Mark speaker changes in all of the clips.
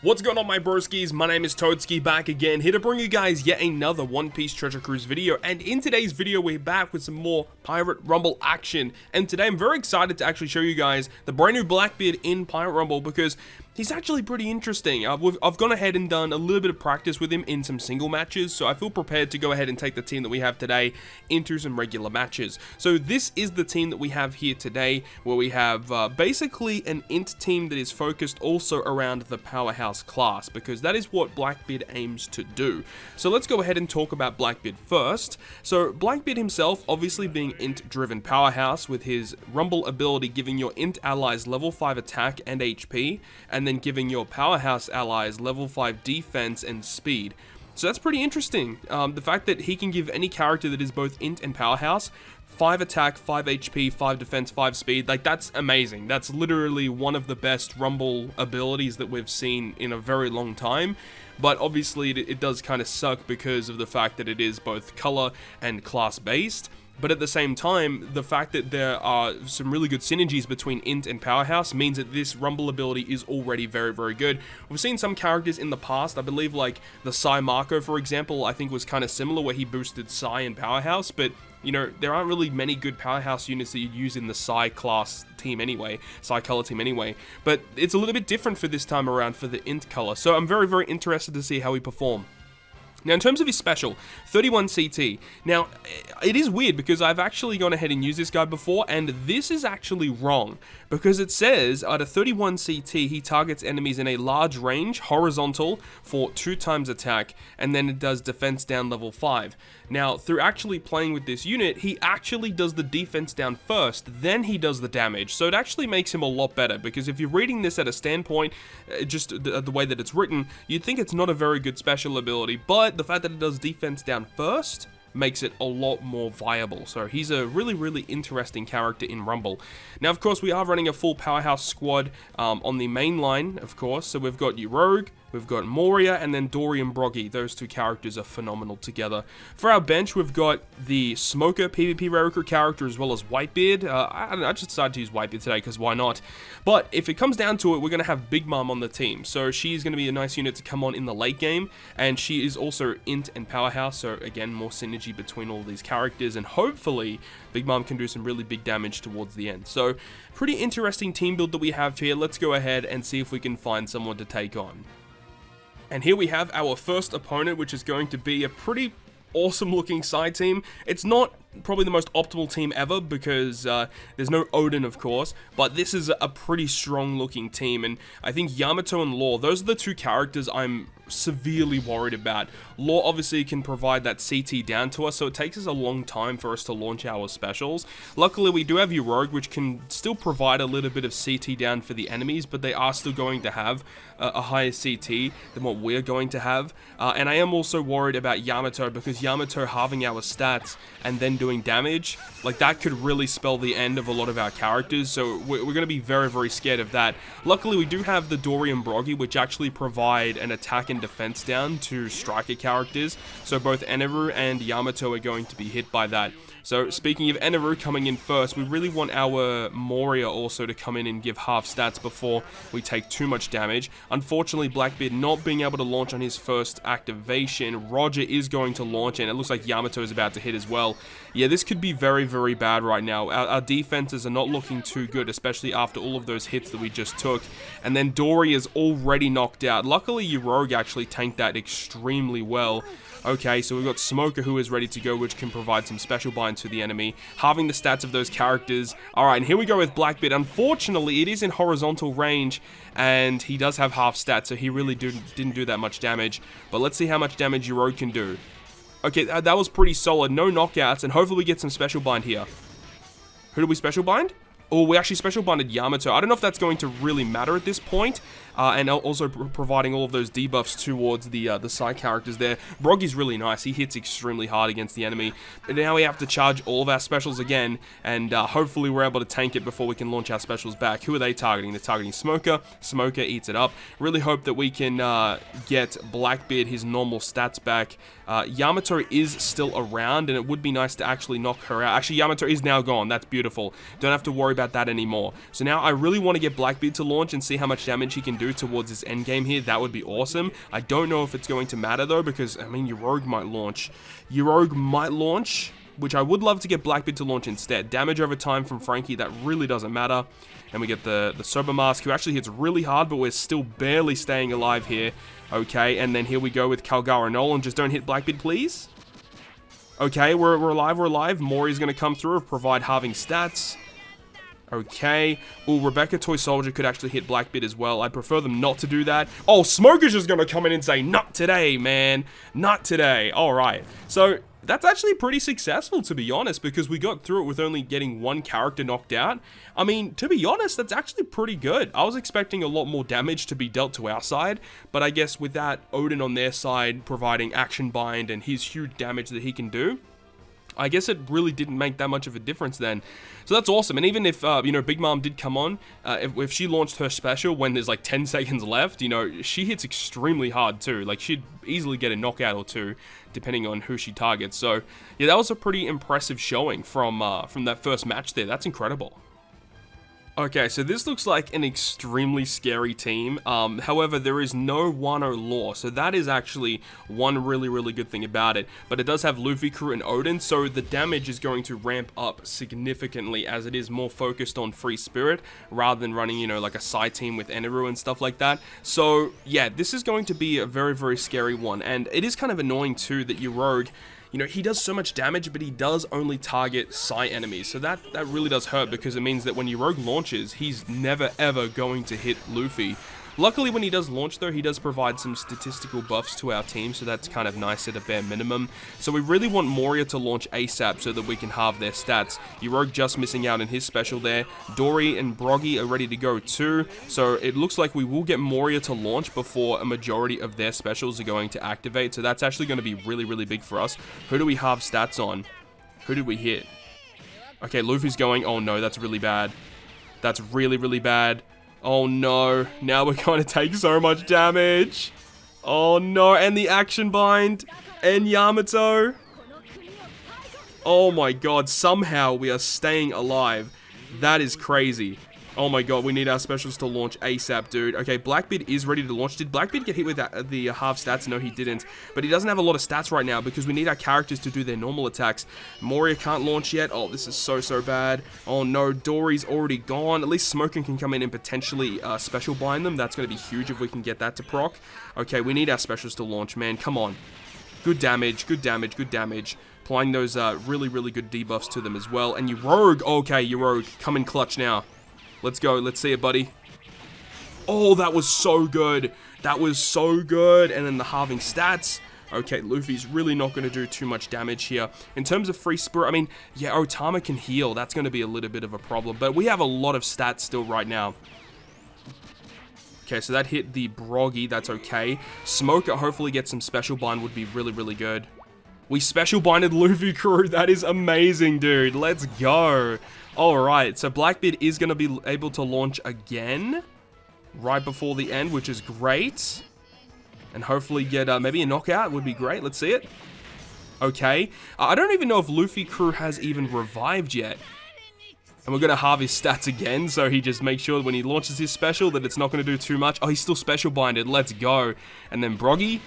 Speaker 1: What's going on, my broskiis? My name is Toadskii, back again, here to bring you guys yet another One Piece Treasure Cruise video. And in today's video, we're back with some more Pirate Rumble action. And today, I'm very excited to actually show you guys the brand new Blackbeard in Pirate Rumble, because he's actually pretty interesting. I've gone ahead and done a little bit of practice with him in some single matches, so I feel prepared to go ahead and take the team that we have today into some regular matches. So this is the team that we have here today, where we have basically an INT team that is focused also around the powerhouse class, because that is what Blackbeard aims to do. So let's go ahead and talk about Blackbeard first. So Blackbeard himself, obviously being INT driven powerhouse, with his Rumble ability giving your INT allies level 5 attack and HP, and then giving your powerhouse allies level 5 defense and speed. So that's pretty interesting. The fact that he can give any character that is both INT and powerhouse 5 attack, 5 HP, 5 defense, 5 speed, like that's amazing. That's literally one of the best Rumble abilities that we've seen in a very long time. But obviously it does kind of suck because of the fact that it is both color and class based. But at the same time, the fact that there are some really good synergies between INT and Powerhouse means that this Rumble ability is already very, very good. We've seen some characters in the past, I believe like the Sai Marco, for example, I think was kind of similar, where he boosted Sai and Powerhouse, but you know, there aren't really many good Powerhouse units that you'd use in the Sai class team anyway, Sai color team anyway, but it's a little bit different for this time around for the INT color, so I'm very, very interested to see how he perform. Now, in terms of his special, 31 CT. Now, it is weird because I've actually gone ahead and used this guy before, and this is actually wrong, because it says at a 31 CT, he targets enemies in a large range, horizontal, for 2 times attack, and then it does defense down level 5. Now, through actually playing with this unit, he actually does the defense down first, then he does the damage. So it actually makes him a lot better, because if you're reading this at a standpoint, just the way that it's written, you'd think it's not a very good special ability, but the fact that it does defense down first makes it a lot more viable. So he's a really, really interesting character in Rumble. Now, of course, we are running a full powerhouse squad on the main line, of course. So we've got Rogue, we've got Moria, and then Dory and Broggy. Those two characters are phenomenal together. For our bench, we've got the Smoker PvP rare recruit character, as well as Whitebeard. I don't know, I just decided to use Whitebeard today, because why not? But if it comes down to it, we're going to have Big Mom on the team. So she's going to be a nice unit to come on in the late game, and she is also INT and Powerhouse, so again, more synergy between all these characters, and hopefully Big Mom can do some really big damage towards the end. So pretty interesting team build that we have here. Let's go ahead and see if we can find someone to take on. And here we have our first opponent, which is going to be a pretty awesome looking side team. It's not probably the most optimal team ever, because there's no Odin, of course, but this is a pretty strong looking team, and I think Yamato and Law, those are the two characters I'm severely worried about. Law obviously can provide that CT down to us, so it takes us a long time for us to launch our specials. Luckily, we do have Rogue, which can still provide a little bit of CT down for the enemies, but they are still going to have a higher CT than what we're going to have. And I am also worried about Yamato, because Yamato halving our stats and then doing damage, like that could really spell the end of a lot of our characters, so we're going to be very, very scared of that. Luckily, we do have the Dory and Broggy, which actually provide an attack and defense down to striker characters, so both Eneru and Yamato are going to be hit by that. So speaking of Eneru coming in first, we really want our Moria also to come in and give half stats before we take too much damage. Unfortunately, Blackbeard not being able to launch on his first activation. Roger is going to launch, and it looks like Yamato is about to hit as well. Yeah, this could be very, very bad right now. Our defenses are not looking too good, especially after all of those hits that we just took. And then Dory is already knocked out. Luckily, Rogue actually tanked that extremely well. Okay, so we've got Smoker, who is ready to go, which can provide some special binds to the enemy, halving the stats of those characters. Alright, and here we go with Blackbeard. Unfortunately, it is in horizontal range, and he does have half stats, so he really didn't do that much damage. But let's see how much damage Rogue can do. Okay, that was pretty solid. No knockouts, and hopefully we get some special bind here. Who did we special bind? Oh, we actually special binded Yamato. I don't know if that's going to really matter at this point. And also providing all of those debuffs towards the side characters there. Broggy's really nice. He hits extremely hard against the enemy. And now we have to charge all of our specials again, and hopefully we're able to tank it before we can launch our specials back. Who are they targeting? They're targeting Smoker. Smoker eats it up. Really hope that we can get Blackbeard his normal stats back. Yamato is still around, and it would be nice to actually knock her out. Actually, Yamato is now gone. That's beautiful. Don't have to worry about that anymore. So now I really want to get Blackbeard to launch and see how much damage he can do. do towards this end game here, that would be awesome. I don't know if it's going to matter though, because I mean, your rogue might launch. Which I would love to get Blackbeard to launch instead. Damage over time from Frankie, that really doesn't matter. And we get the Sober Mask, who actually hits really hard, but we're still barely staying alive here. Okay, and then here we go with Calgara Nolan. Just don't hit Blackbeard, please. Okay, we're alive. Mori's going to come through, provide halving stats. Okay. Ooh, Rebecca Toy Soldier could actually hit Blackbeard as well. I'd prefer them not to do that. Oh, Smoker's just going to come in and say, not today, man. Not today. All right. So that's actually pretty successful, to be honest, because we got through it with only getting one character knocked out. I mean, to be honest, that's actually pretty good. I was expecting a lot more damage to be dealt to our side, but I guess with that, Odin on their side providing Action Bind and his huge damage that he can do, I guess it really didn't make that much of a difference then. So that's awesome. And even if, you know, Big Mom did come on, if she launched her special when there's like 10 seconds left, you know, she hits extremely hard too. Like, she'd easily get a knockout or two, depending on who she targets. So, yeah, that was a pretty impressive showing from that first match there. That's incredible. Okay, so this looks like an extremely scary team. However, there is no Wano lore, so that is actually one really good thing about it. But it does have Luffy Crew and Odin, so the damage is going to ramp up significantly as it is more focused on Free Spirit rather than running, you know, like a side team with Eneru and stuff like that. So, yeah, this is going to be a very scary one. And it is kind of annoying, too, that your rogue, you know, he does so much damage, but he does only target Psy enemies. So that really does hurt, because it means that when your rogue launches, he's never ever going to hit Luffy. Luckily, when he does launch, though, he does provide some statistical buffs to our team, so that's kind of nice at a bare minimum. So we really want Moria to launch ASAP so that we can halve their stats. Your rogue just missing out in his special there. Dory and Broggy are ready to go too, so it looks like we will get Moria to launch before a majority of their specials are going to activate, so that's actually going to be really big for us. Who do we halve stats on? Who did we hit? Okay, Luffy's going. Oh no, that's really bad. That's really bad. Oh no, now we're going to take so much damage. Oh no, and the Action Bind, and Yamato. Oh my god, somehow we are staying alive. That is crazy. Oh my god, we need our specials to launch ASAP, dude. Okay, Blackbeard is ready to launch. Did Blackbeard get hit with the half stats? No, he didn't. But he doesn't have a lot of stats right now because we need our characters to do their normal attacks. Moria can't launch yet. Oh, this is so bad. Oh no, Dory's already gone. At least Smoking can come in and potentially special bind them. That's going to be huge if we can get that to proc. Okay, we need our specials to launch, man. Come on. Good damage. Applying those really good debuffs to them as well. And your rogue. Okay, your rogue. Come in clutch now. Let's go. Let's see it, buddy. Oh, that was so good. That was so good. And then the halving stats. Okay, Luffy's really not going to do too much damage here. In terms of Free Spirit, I mean, yeah, Otama can heal. That's going to be a little bit of a problem. But we have a lot of stats still right now. Okay, so that hit the Broggy. That's okay. Smoker hopefully gets some special bind would be really good. We special binded Luffy Crew. That is amazing, dude. Let's go. Alright, so Blackbeard is going to be able to launch again right before the end, which is great. And hopefully get maybe a knockout would be great. Let's see it. Okay. I don't even know if Luffy Crew has even revived yet. And we're going to halve his stats again, so he just makes sure when he launches his special that it's not going to do too much. Oh, he's still special binded. Let's go. And then Broggy.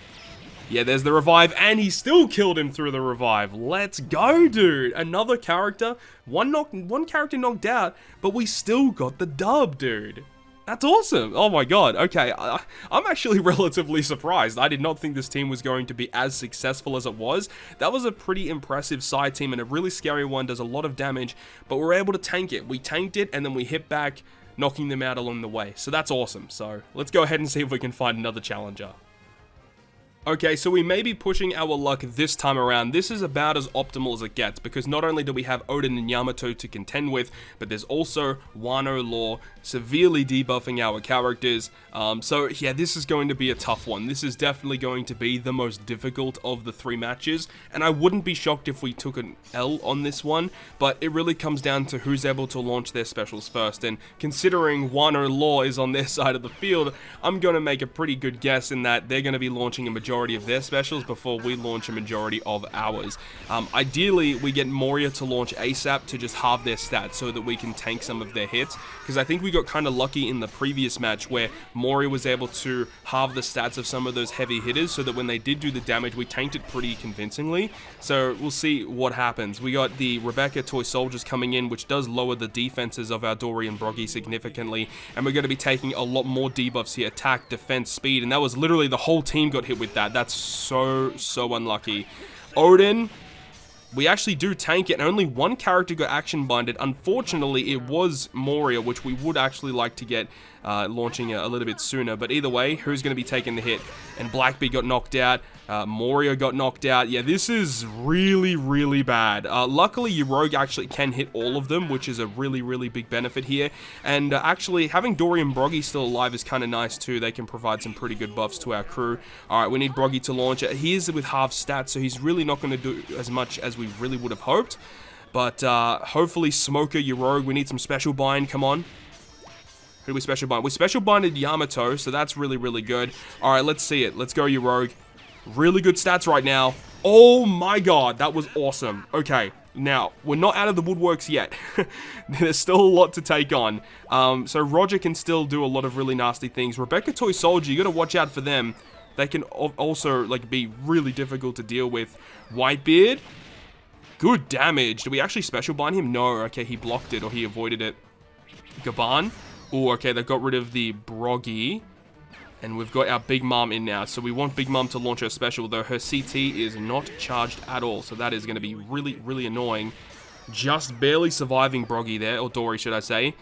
Speaker 1: Yeah, there's the revive, and he still killed him through the revive. Let's go, dude. Another character. One character knocked out, but we still got the dub, dude. That's awesome. Oh my god. Okay, I'm actually relatively surprised. I did not think this team was going to be as successful as it was. That was a pretty impressive side team and a really scary one. Does a lot of damage, but we're able to tank it. We tanked it, and then we hit back, knocking them out along the way. So that's awesome. So let's go ahead and see if we can find another challenger. Okay, so we may be pushing our luck this time around. This is about as optimal as it gets, because not only do we have Odin and Yamato to contend with, but there's also Wano lore severely debuffing our characters. So yeah, this is going to be a tough one. This is definitely going to be the most difficult of the 3 matches, and I wouldn't be shocked if we took an L on this one, but it really comes down to who's able to launch their specials first, and considering Wano lore is on their side of the field, I'm going to make a pretty good guess in that they're going to be launching a majority majority of their specials before we launch a majority of ours. Ideally, we get Moria to launch ASAP to just halve their stats so that we can tank some of their hits, because I think we got kind of lucky in the previous match where Moria was able to halve the stats of some of those heavy hitters so that when they did do the damage, we tanked it pretty convincingly. So we'll see what happens. We got the Rebecca Toy Soldiers coming in, which does lower the defenses of our Dory and Broggy significantly, and we're going to be taking a lot more debuffs here: attack, defense, speed, and that was literally the whole team got hit with that. That's so unlucky. Odin, we actually do tank it, and only one character got action binded. Unfortunately, it was Moria, which we would actually like to get launching a little bit sooner. But either way, who's going to be taking the hit? And Blackbeard got knocked out. Moria got knocked out. Yeah, this is really bad. Luckily, your rogue actually can hit all of them, which is a really big benefit here. And actually, having Dory and Broggy still alive is kind of nice too. They can provide some pretty good buffs to our crew. Alright, we need Broggy to launch it. He is with half stats, so he's really not going to do as much as we really would have hoped. But hopefully, Smoker, your rogue, we need some special bind. Come on. Who do we special bind? We special binded Yamato, so that's really good. Alright, let's see it. Let's go, your rogue. Really good stats right now. Oh my god, that was awesome. Okay, now, we're not out of the woodworks yet. There's still a lot to take on. So Roger can still do a lot of really nasty things. Rebecca Toy Soldier, you gotta watch out for them. They can also, like, be really difficult to deal with. Whitebeard, good damage. Did we actually special bind him? No, okay, he blocked it, or he avoided it. Gaban, oh, okay, they got rid of the Broggy. And we've got our Big Mom in now. So we want Big Mom to launch her special, though her CT is not charged at all. So that is going to be really annoying. Just barely surviving Broggy there, or Dory, should I say.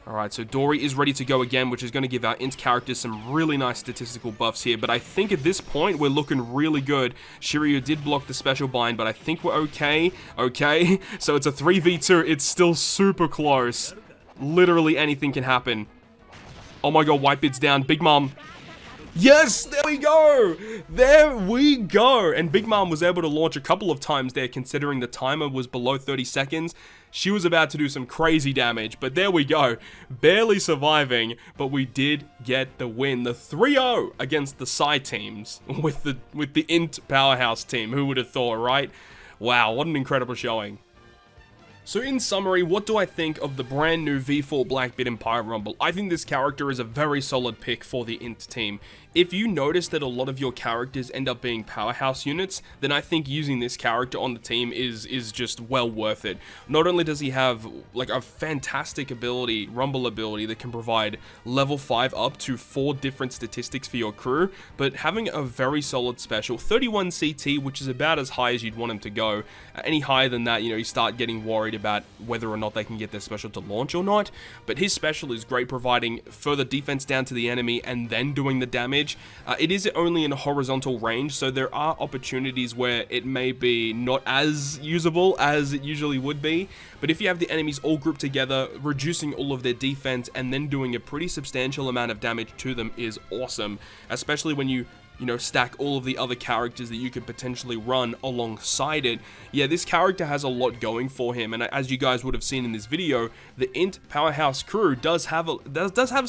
Speaker 1: Alright, so Dory is ready to go again, which is going to give our INT characters some really nice statistical buffs here. But I think at this point, we're looking really good. Shiryu did block the special bind, but I think we're okay. Okay, so it's a 3v2. It's still super close. Literally anything can happen. Oh my god, Whitebeard's down. Big Mom. Yes, there we go. There we go. And Big Mom was able to launch a couple of times there, considering the timer was below 30 seconds. She was about to do some crazy damage, but there we go. Barely surviving, but we did get the win. The 3-0 against the Psy teams with the INT powerhouse team. Who would have thought, right? Wow, what an incredible showing. So in summary, what do I think of the brand new V4 Blackbeard Empire Rumble? I think this character is a very solid pick for the INT team. If you notice that a lot of your characters end up being powerhouse units, then I think using this character on the team is just well worth it. Not only does he have like a fantastic ability, Rumble ability, that can provide level 5 up to 4 different statistics for your crew, but having a very solid special, 31 CT, which is about as high as you'd want him to go. Any higher than that, you know, you start getting worried about whether or not they can get their special to launch or not. But his special is great, providing further defense down to the enemy and then doing the damage. It is only in a horizontal range, so there are opportunities where it may be not as usable as it usually would be. But if you have the enemies all grouped together, reducing all of their defense and then doing a pretty substantial amount of damage to them is awesome. Especially when you know, stack all of the other characters that you could potentially run alongside it. Yeah, this character has a lot going for him, and as you guys would have seen in this video, the INT powerhouse crew does have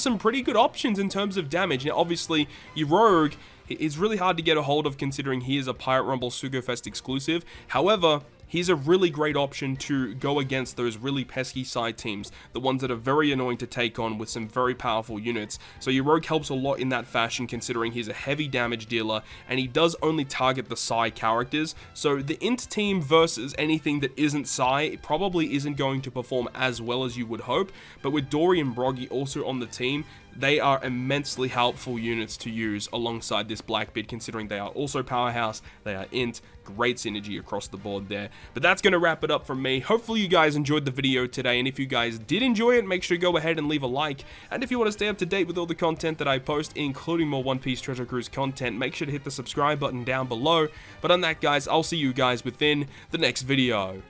Speaker 1: some pretty good options in terms of damage. Now, obviously, your rogue is really hard to get a hold of, considering he is a Pirate Rumble Sugofest exclusive. However, he's a really great option to go against those really pesky side teams, the ones that are very annoying to take on with some very powerful units. So your rogue helps a lot in that fashion, considering he's a heavy damage dealer, and he does only target the Psy characters. So the INT team versus anything that isn't Psy probably isn't going to perform as well as you would hope, but with Dory and Broggy also on the team, they are immensely helpful units to use alongside this Blackbeard, considering they are also powerhouse, they are INT, great synergy across the board there. But that's going to wrap it up from me. Hopefully you guys enjoyed the video today, and if you guys did enjoy it, make sure to go ahead and leave a like. And if you want to stay up to date with all the content that I post, including more One Piece Treasure Cruise content, make sure to hit the subscribe button down below. But on that, guys, I'll see you guys within the next video.